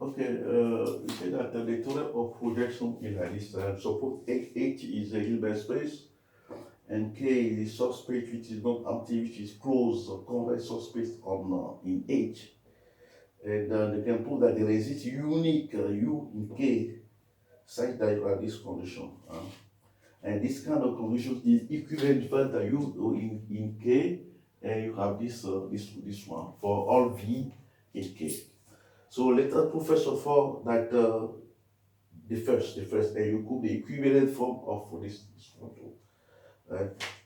Okay, we say that the theorem of projection is like this. Suppose H is a Hilbert space, and K is a subspace which is not empty, which is closed, convex subspace on in H. And they can prove that there exists unique U in K such that you have this condition. And this kind of condition is equivalent to U in K, and you have this one for all V in K. So let us prove first of all that the first, and you could the equivalent form of this one too.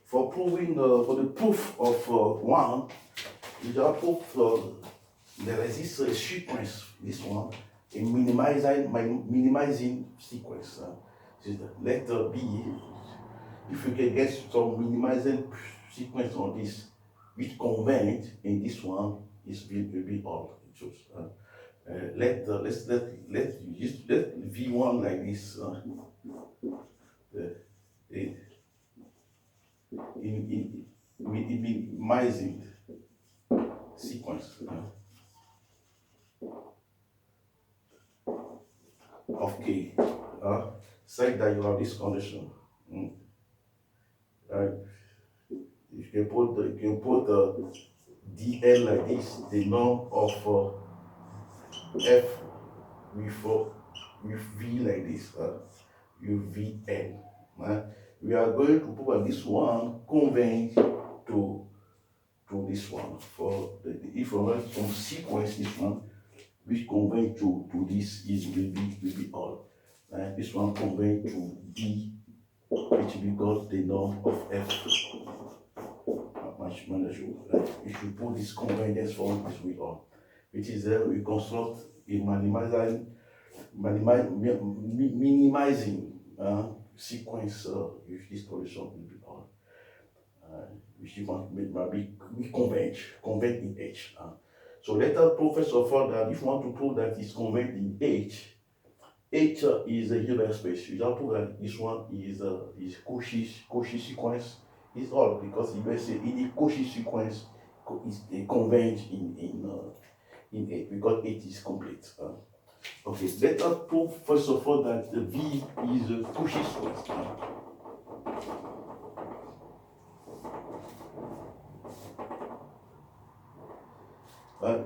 For proving for the proof of one, you just prove there exists a sequence, this one, a minimizing sequence. Let B, if you can get some minimizing sequence on this, which converge in this one is will be all it shows. Let V1 like this. In, minimizing sequence of K. Say that you have this condition. You can put the dl like this, the norm of f with v like this, uvn. We are going to prove this one converge to this one for the if we want some sequence this one which converge to this is will be all. This one converge to D, which we got the norm of f. Much manageable. If you put this convergence form as we are, which is we construct a minimizing sequence with this condition will be all. Which you want we converge in H. So let us prove first of all that if you want to prove that it's converged in H is a Hilbert space. You don't prove that this one is Cauchy sequence is all because if I say any Cauchy sequence is a converge in H because H is complete. Okay, let us prove first of all that the V is a Cauchy sequence.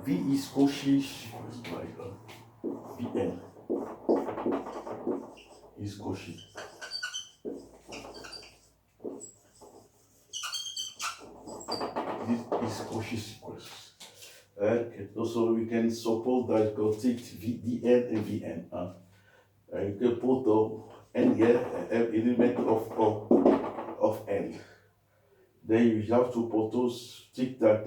V is Cauchy sequence by Vn is Cauchy. This is Cauchy sequence. Okay, so we can suppose that you can take Dn and Vn. You can put n here, element of n. Then you have to propose take that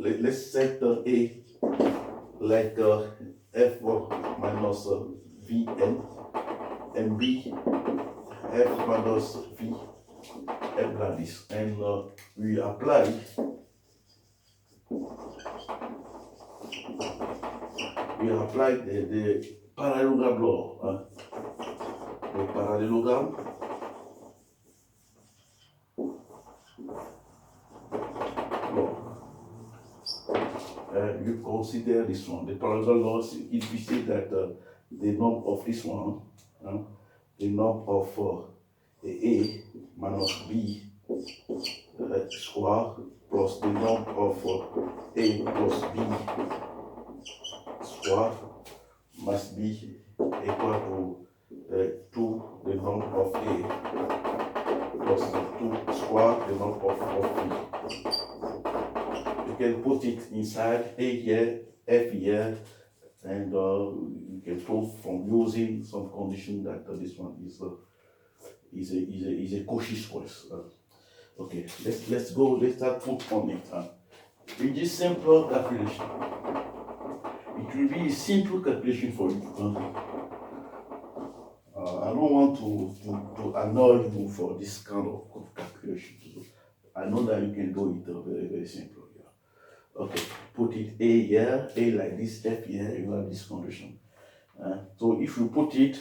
let's set A like f minus Vn and B f minus V f like this, and we apply the parallelogram law. The parallelogram law. You consider this one. The parallelogram law, if we say that the norm of this one, the norm of A minus B square plus the norm of A plus B square must be equal to 2 the norm of A plus the 2 square the norm of B. You can put it inside A here, F here, and you can prove from using some condition that this one is a Cauchy sequence. Okay, let's start put on it. With this simple calculation, it will be a simple calculation for you. I don't want to annoy you for this kind of calculation. I know that you can do it very, very simple. Yeah. Okay, put it A here, A like this, F here, you have this condition. So if you put it,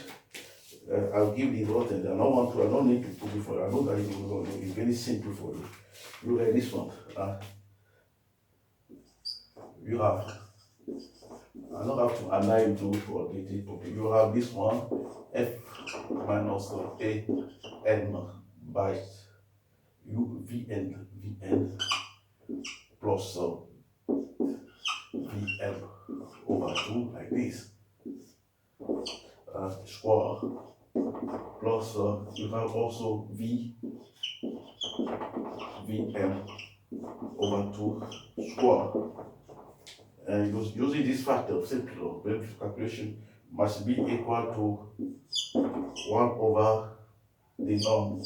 I'll give the result, and I don't need to put it for you. I know that it's very simple for you. Look at this one. you have, I don't have to align to forget it, okay, you have this one, F minus A N by U Vn plus Vm over 2 like this, square, plus you have also Vm over 2 square. And using this factor, simple calculation must be equal to 1 over the norm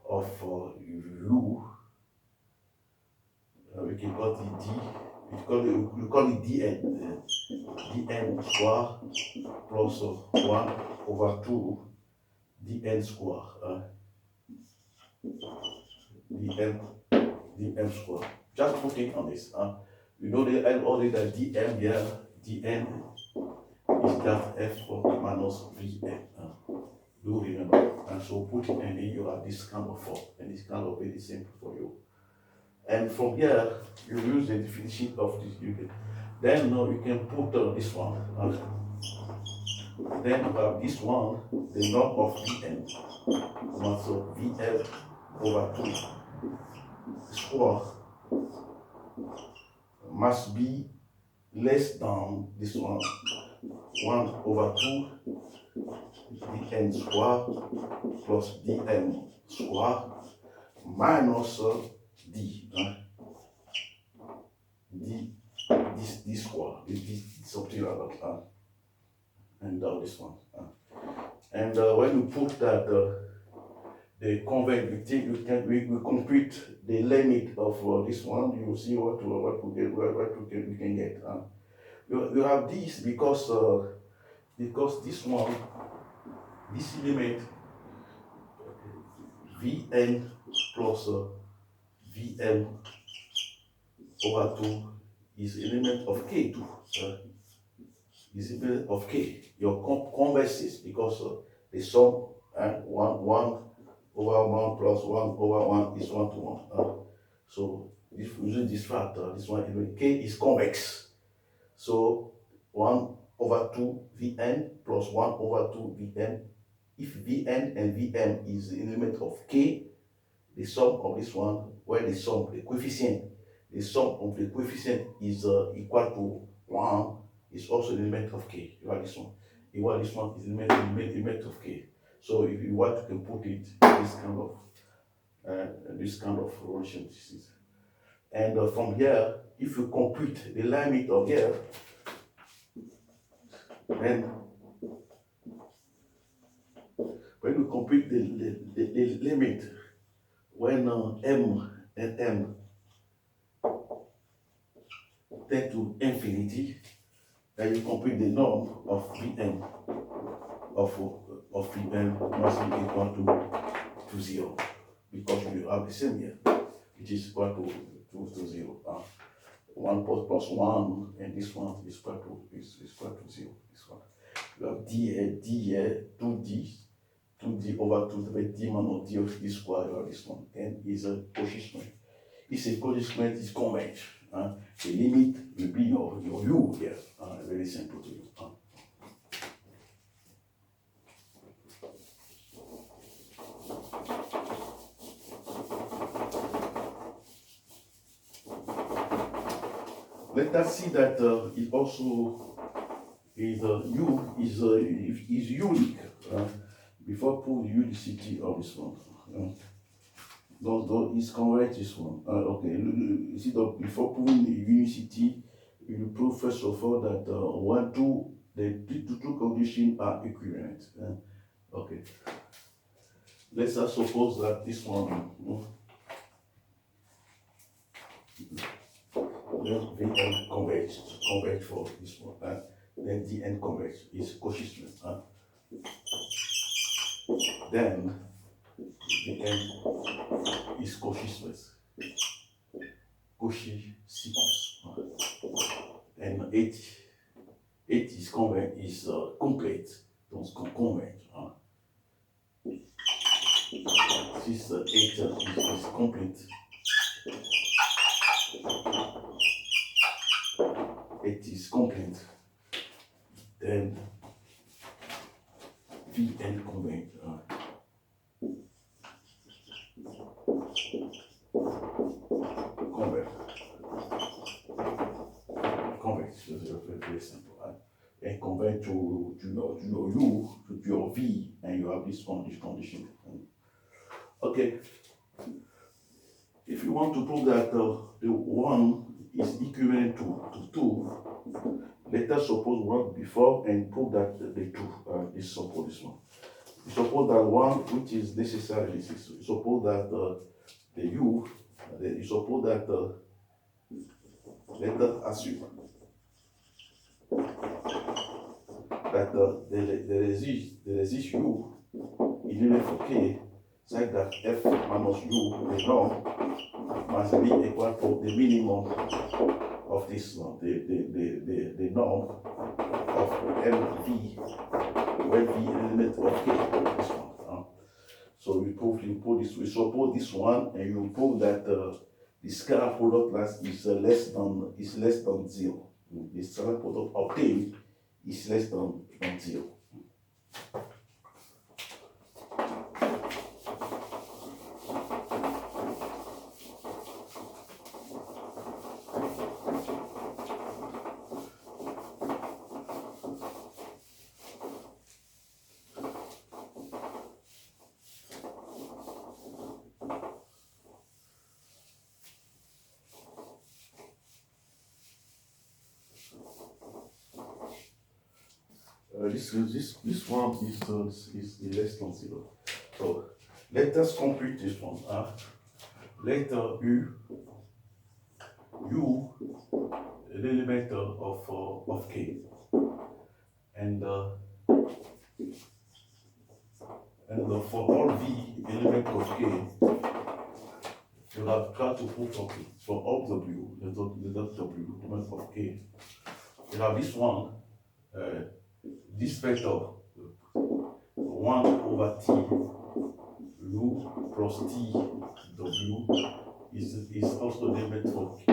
of U. We can call it D. We call it Dn. Dn square plus 1 over 2 Dn square. Dm square. Just put it on this. You know already that dm here, dn is that f minus vn. Do remember. And so put it in, you have this kind of form, and this kind of very simple for you. And from here, you use the definition of this unit. Then you can put this one. Then you have this one, the norm of vn, so vn over 2 square must be less than this one, 1 over 2 dn square plus dm square minus d. This square, this something like that, and this one. And when you put that the convex, we compute the limit of this one. You will see what we can get. You have this because this one, this element Vn plus Vm over 2 is element of K too. Is element of K. Your converses because the sum 1 over 1 plus 1 over 1 is 1 to 1. So if using this factor, this one K is convex. So 1 over 2 Vn plus 1 over 2 Vm. If Vn and Vm is the element of K, the sum of this one, where the sum of the coefficient is equal to 1, is also the element of K. You have this one. You want this one is the element of K. So if you want, you can put it this kind of relation. And from here, if you compute the limit of here, then when you compute the limit, when m and m tend to infinity, then you compute the norm of Vn of Vn must be equal to 0, because you have the same here, which is equal to 0. 1 plus 1, and this one is equal to 0. This one. You have d here, 2d over 2 d minus d of d square. You have this one, and is a coefficient. It's a coefficient is convex. The limit will be your u here. Very simple to you. Let us see that it also is u is unique. Before prove unicity of this one. Though is correct this one. Okay, you see that before proving the unicity, you prove first of all that the two conditions are equivalent. Okay. Let's suppose that this one Vn convex for this one, then Dn convex is coefficient. Then Vn is coefficient, and 8 is convex, is complete, donc convex. Since 8 is complete, complete, then Vn convert. Convert, it's very simple. Right? And convert to your U, to your V, and you have this condition. Okay. If you want to prove that the 1 is equivalent to 2, let us suppose 1 before and prove that the 2 is suppose this one. You suppose that 1, which is necessary, you suppose that the U, you suppose that let us assume that there exists U in for K such that F minus U, the norm, must be equal to the minimum of this norm, the norm of LV, where V element of K, this one. So we suppose this one, and you prove that the scalar product class is less than 0. The scalar product obtained is less than 0. This one is less than 0. So let us compute this one. Let U an element of K, and for all V element of K, you have tried to prove something. For all W, the W element of K, you have this one. This vector 1 over T U plus T W is also the element of K.